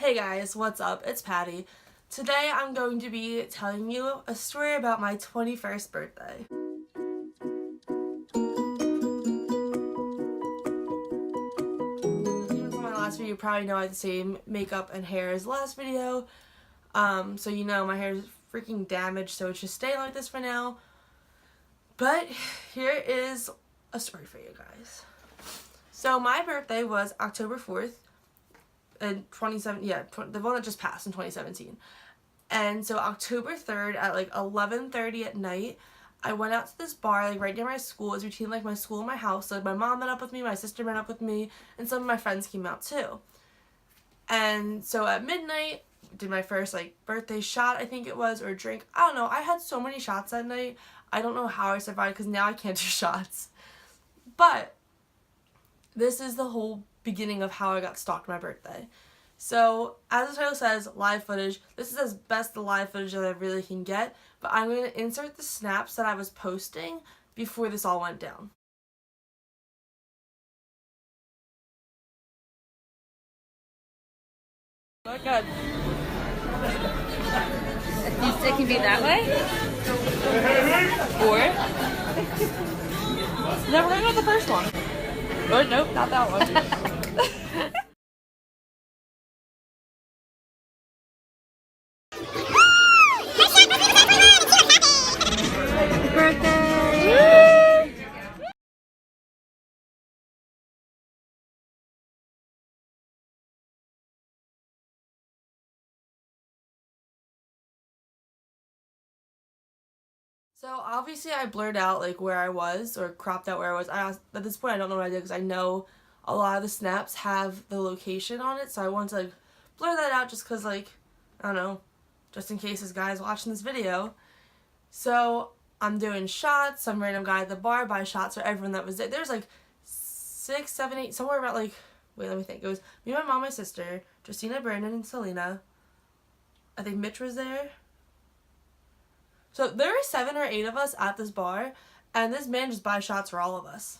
Hey guys, what's up? It's Patty. Today I'm going to be telling you a story about my 21st birthday. From my last video, you probably know I had the same makeup and hair as last video. So you know my hair is freaking damaged, so it's just staying like this for now. But here is a story for you guys. So my birthday was October 4th. In 2017, the one that just passed in 2017. And so October 3rd at like 11:30 at night, I went out to this bar like right near my school. It was between like my school and my house. So like, my mom met up with me, my sister met up with me, and some of my friends came out too. And so at midnight, did my first like birthday shot, I think it was, or drink. I don't know. I had so many shots that night. I don't know how I survived because now I can't do shots. But this is the whole beginning of how I got stalked my birthday. So, as the title says, live footage. This is as best the live footage that I really can get, but I'm going to insert the snaps that I was posting before this all went down. Oh god. It can be that way? Or? No, we're gonna go with the first one. Oh, nope, not that one. Happy birthday! So obviously I blurred out like where I was, or cropped out where I was. At this point I don't know what I did because I know a lot of the snaps have the location on it, so I wanted to like blur that out just because like, I don't know, just in case this guy's watching this video. So I'm doing shots, some random guy at the bar buys shots for everyone that was there. There's like 6, 7, 8, somewhere about like, wait, let me think. It was me, my mom, my sister, Justina, Brandon, and Selena. I think Mitch was there. So there were 7 or 8 of us at this bar, and this man just buys shots for all of us.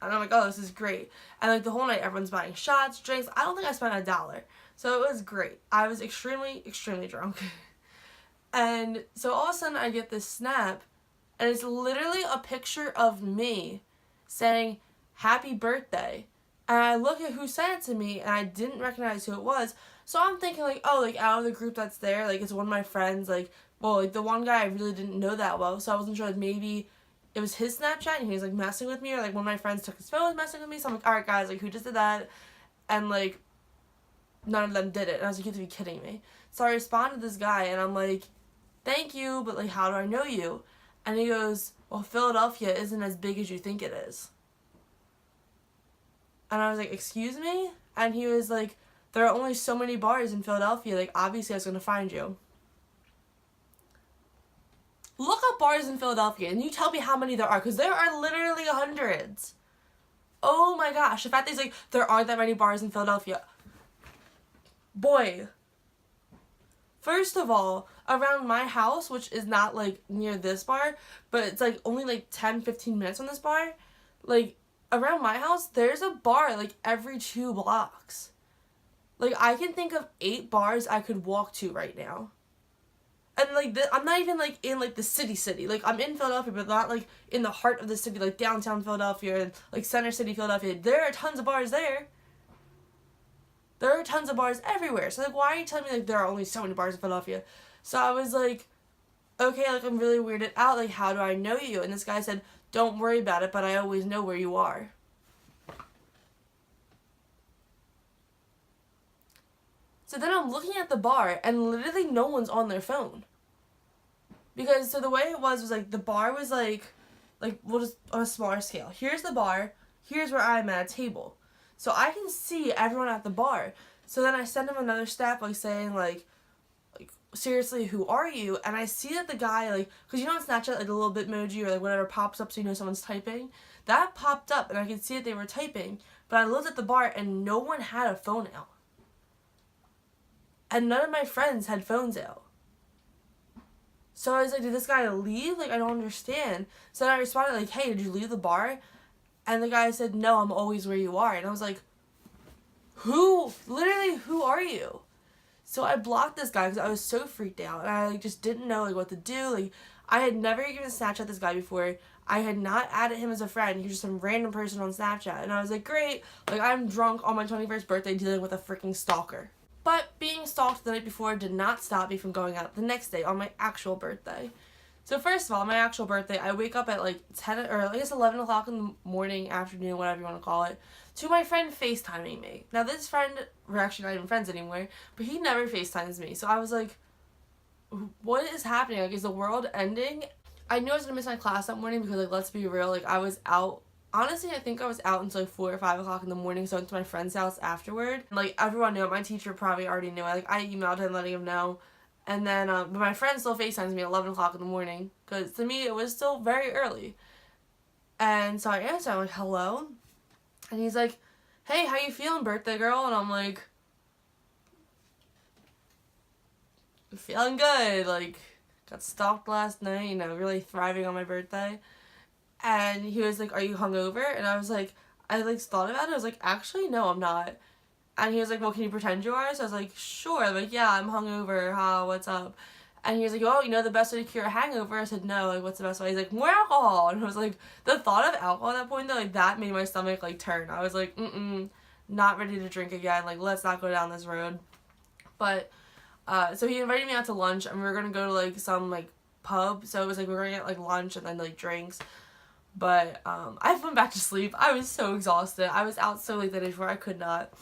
And I'm like, oh, this is great. And like the whole night, everyone's buying shots, drinks. I don't think I spent $1. So it was great. I was extremely, extremely drunk. And so all of a sudden I get this snap, and it's literally a picture of me saying, happy birthday. And I look at who sent it to me, and I didn't recognize who it was. So I'm thinking like, oh, like out of the group that's there, like it's one of my friends, like, well, like the one guy I really didn't know that well, so I wasn't sure if maybe it was his Snapchat and he was like messing with me, or like one of my friends took his phone and was messing with me. So I'm like, alright guys, like who just did that? And like none of them did it. And I was like, you have to be kidding me. So I responded to this guy and I'm like, thank you, but like how do I know you? And he goes, well, Philadelphia isn't as big as you think it is. And I was like, excuse me? And he was like, there are only so many bars in Philadelphia, like obviously I was gonna find you. Look up bars in Philadelphia and you tell me how many there are, because there are literally hundreds. Oh my gosh, the fact that he's like, there aren't that many bars in Philadelphia. Boy. First of all, around my house, which is not like near this bar, but it's like only like 10-15 minutes from this bar, like around my house, there's a bar like every 2 blocks. Like I can think of 8 bars I could walk to right now. And like I'm not even like in like the city. Like I'm in Philadelphia, but not like in the heart of the city, like downtown Philadelphia and like Center City, Philadelphia. There are tons of bars there. There are tons of bars everywhere. So like, why are you telling me like there are only so many bars in Philadelphia? So I was like, okay, like I'm really weirded out. Like how do I know you? And this guy said, don't worry about it, but I always know where you are. So then I'm looking at the bar and literally no one's on their phone. Because, so the way it was like the bar was like we'll just on a smaller scale. Here's the bar, here's where I'm at a table. So I can see everyone at the bar. So then I send him another snap like saying like seriously, who are you? And I see that the guy like, because you know on Snapchat like a little Bitmoji or like whatever pops up so you know someone's typing? That popped up and I could see that they were typing. But I looked at the bar and no one had a phone out. And none of my friends had phones out. So I was like, did this guy leave? Like, I don't understand. So then I responded like, hey, did you leave the bar? And the guy said, no, I'm always where you are. And I was like, who? Literally, who are you? So I blocked this guy because I was so freaked out, and I like just didn't know like what to do. Like, I had never even Snapchat this guy before. I had not added him as a friend. He was just some random person on Snapchat, and I was like, great, like I'm drunk on my 21st birthday dealing with a freaking stalker. But being stalked the night before did not stop me from going out the next day on my actual birthday. So first of all, my actual birthday, I wake up at like 10 or I guess 11 o'clock in the morning, afternoon, whatever you want to call it, to my friend FaceTiming me. Now this friend, we're actually not even friends anymore, but he never FaceTimes me. So I was like, what is happening? Like, is the world ending? I knew I was going to miss my class that morning because, like, let's be real, like, I was out. Honestly, I think I was out until like 4 or 5 o'clock in the morning, so I went to my friend's house afterward. Like, everyone knew it. My teacher probably already knew it. Like, I emailed him letting him know. And then, but my friend still FaceTimes me at 11 o'clock in the morning, because to me, it was still very early. And so I answered, I'm like, hello? And he's like, hey, how you feeling, birthday girl? And I'm like, feeling good. Like, got stalked last night, you know, really thriving on my birthday. And he was like, are you hungover? And I was like, I like thought about it. I was like, actually, no, I'm not. And he was like, well, can you pretend you are? So I was like, sure. I'm like, yeah, I'm hungover. How? What's up? And he was like, oh, you know the best way to cure a hangover? I said, no. Like, what's the best way? He's like, more alcohol. And I was like, the thought of alcohol at that point, though, like, that made my stomach, like, turn. I was like, not ready to drink again. Like, let's not go down this road. But, so he invited me out to lunch, and we were going to go to, like, some, like, pub. So it was like, we were going to get, like, lunch and then, like, drinks. But, I went back to sleep. I was so exhausted. I was out so late the day before. I could not.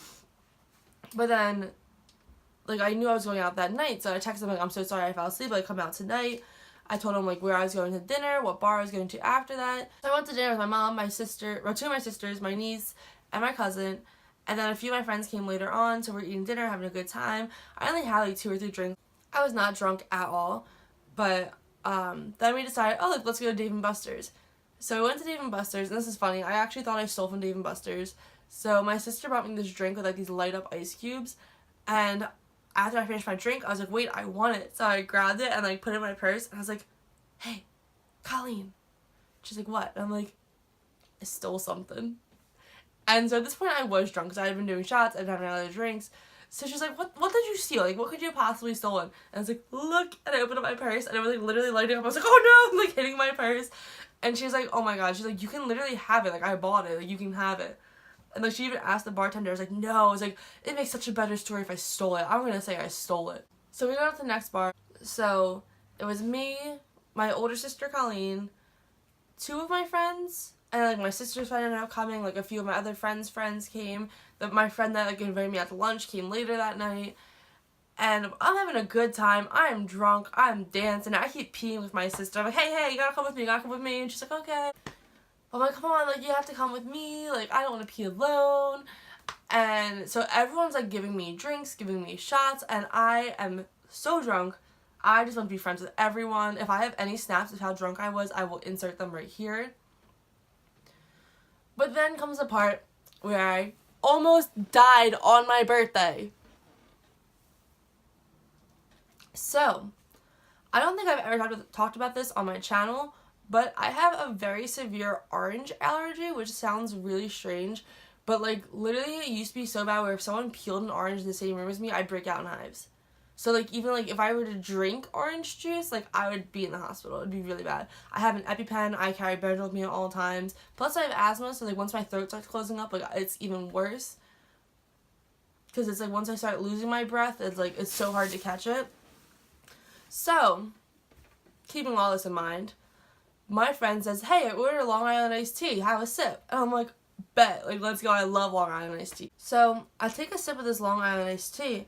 But then, like, I knew I was going out that night, so I texted him, like, I'm so sorry I fell asleep, like, come out tonight. I told him, like, where I was going to dinner, what bar I was going to after that. So I went to dinner with my mom, my sister, or two of my sisters, my niece, and my cousin, and then a few of my friends came later on, so we're eating dinner, having a good time. I only had, like, 2 or 3 drinks. I was not drunk at all, but, then we decided, oh, like, let's go to Dave & Buster's. So we went to Dave & Buster's, and this is funny, I actually thought I stole from Dave & Buster's. So my sister brought me this drink with, like, these light-up ice cubes, and after I finished my drink, I was like, wait, I want it. So I grabbed it and, like, put it in my purse, and I was like, hey, Colleen. She's like, what? And I'm like, I stole something. And so at this point, I was drunk, because I had been doing shots, I'd had other drinks. So she's like, what did you steal? Like, what could you have possibly stolen? And I was like, look, and I opened up my purse, and it was, like, literally lighting up. I was like, oh no, like, hitting my purse. And she was like, oh my god, she's like, you can literally have it, like, I bought it, like, you can have it. And, like, she even asked the bartender, I was like, no, I was like, it makes such a better story if I stole it. I'm gonna say I stole it. So we went out to the next bar. So it was me, my older sister Colleen, 2 of my friends, and, like, my sister's friend ended up coming, like, a few of my other friends' came. My friend that, like, invited me out to lunch came later that night. And I'm having a good time. I'm drunk. I'm dancing. I keep peeing with my sister. I'm like, hey, you gotta come with me. You gotta come with me. And she's like, okay. I'm like, come on, like, you have to come with me. Like, I don't want to pee alone. And so everyone's, like, giving me drinks, giving me shots. And I am so drunk. I just want to be friends with everyone. If I have any snaps of how drunk I was, I will insert them right here. But then comes the part where I almost died on my birthday. So, I don't think I've ever talked about this on my channel, but I have a very severe orange allergy, which sounds really strange, but, like, literally it used to be so bad where if someone peeled an orange in the same room as me, I'd break out in hives. So, like, even, like, if I were to drink orange juice, like, I would be in the hospital. It'd be really bad. I have an EpiPen. I carry Benadryl with me at all times. Plus, I have asthma, so, like, once my throat starts closing up, like, it's even worse. Because it's, like, once I start losing my breath, it's, like, it's so hard to catch it. So, keeping all this in mind, my friend says, hey, I ordered a Long Island iced tea. Have a sip. And I'm like, bet. Like, let's go. I love Long Island iced tea. So, I take a sip of this Long Island iced tea,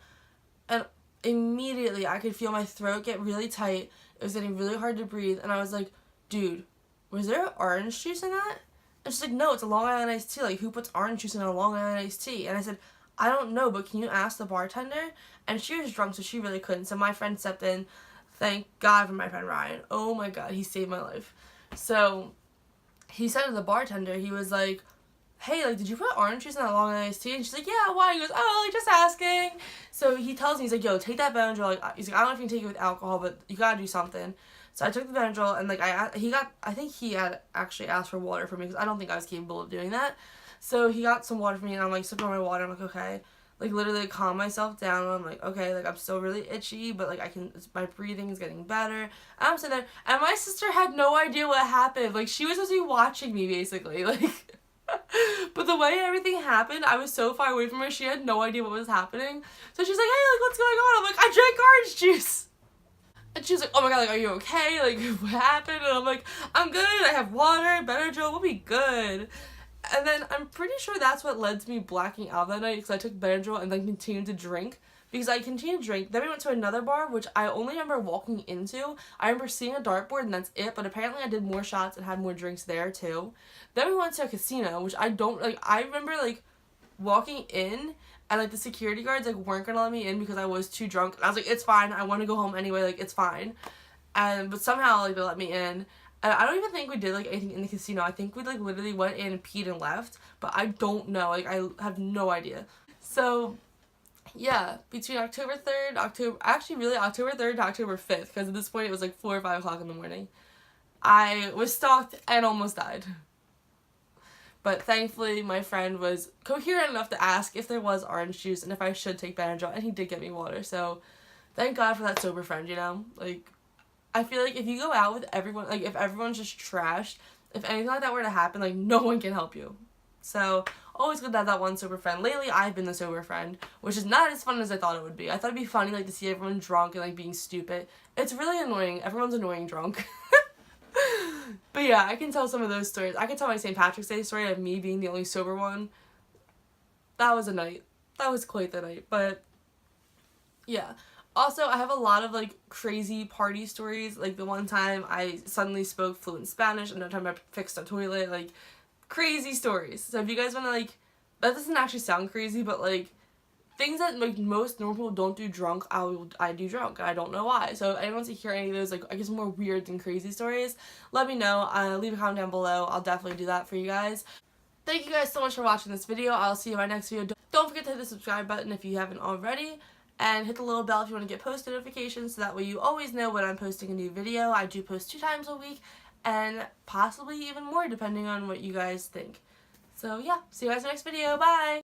and immediately I could feel my throat get really tight. It was getting really hard to breathe. And I was like, dude, was there orange juice in that? And she's like, no, it's a Long Island iced tea. Like, who puts orange juice in a Long Island iced tea? And I said, I don't know, but can you ask the bartender? And she was drunk, so she really couldn't. So my friend stepped in. Thank God for my friend Ryan. Oh my God, he saved my life. So he said to the bartender, he was like, hey, like, did you put orange juice in that Long Island iced tea? And she's like, yeah, why? He goes, oh, like, just asking. So he tells me, he's like, yo, take that Benadryl. Like, he's like, I don't know if you can take it with alcohol, but you gotta do something. So I took the Benadryl, and, like, I think he had actually asked for water for me, because I don't think I was capable of doing that. So he got some water for me, and I'm, like, sipping on my water. I'm like, okay. like literally calm myself down. I'm like, okay, like I'm still really itchy, but like my breathing is getting better. And I'm sitting there, and my sister had no idea what happened. Like she was supposed to be watching me basically, like. But the way everything happened, I was so far away from her, she had no idea what was happening. So she's like, hey, like, what's going on? I'm like, I drank orange juice. And she's like, oh my god, like, are you okay? Like, what happened? And I'm like, I'm good, I have water, Benadryl, we'll be good. And then I'm pretty sure that's what led to me blacking out that night, because I took Benadryl and then continued to drink. Because I continued to drink. Then we went to another bar, which I only remember walking into. I remember seeing a dartboard and that's it, but apparently I did more shots and had more drinks there too. Then we went to a casino, which I don't, like, I remember, like, walking in and, like, the security guards, like, weren't gonna let me in because I was too drunk. And I was like, it's fine, I want to go home anyway, like, it's fine. But somehow, like, they let me in. And I don't even think we did, like, anything in the casino. I think we, like, literally went in and peed and left. But I don't know. Like, I have no idea. So, yeah. Between October 3rd, October 3rd to October 5th. Because at this point, it was, like, 4 or 5 o'clock in the morning. I was stalked and almost died. But thankfully, my friend was coherent enough to ask if there was orange juice and if I should take Benadryl. And he did get me water. So, thank God for that sober friend, you know? Like, I feel like if you go out with everyone, like, if everyone's just trashed, if anything like that were to happen, like, no one can help you. So, always good to have that one sober friend. Lately, I've been the sober friend, which is not as fun as I thought it would be. I thought it'd be funny, like, to see everyone drunk and, like, being stupid. It's really annoying. Everyone's annoying drunk. But yeah, I can tell some of those stories. I can tell my St. Patrick's Day story of me being the only sober one. That was a night. That was quite the night. But, yeah. Also, I have a lot of, like, crazy party stories. Like, the one time I suddenly spoke fluent Spanish, another time I fixed a toilet, like, crazy stories. So if you guys want to, like, that doesn't actually sound crazy, but, like, things that, like, most normal people don't do drunk, I do drunk. I don't know why. So if anyone wants to hear any of those, like, I guess more weird and crazy stories, let me know. Leave a comment down below. I'll definitely do that for you guys. Thank you guys so much for watching this video. I'll see you in my next video. Don't forget to hit the subscribe button if you haven't already. And hit the little bell if you want to get post notifications so that way you always know when I'm posting a new video. I do post 2 times a week and possibly even more depending on what you guys think. So yeah, see you guys in the next video. Bye!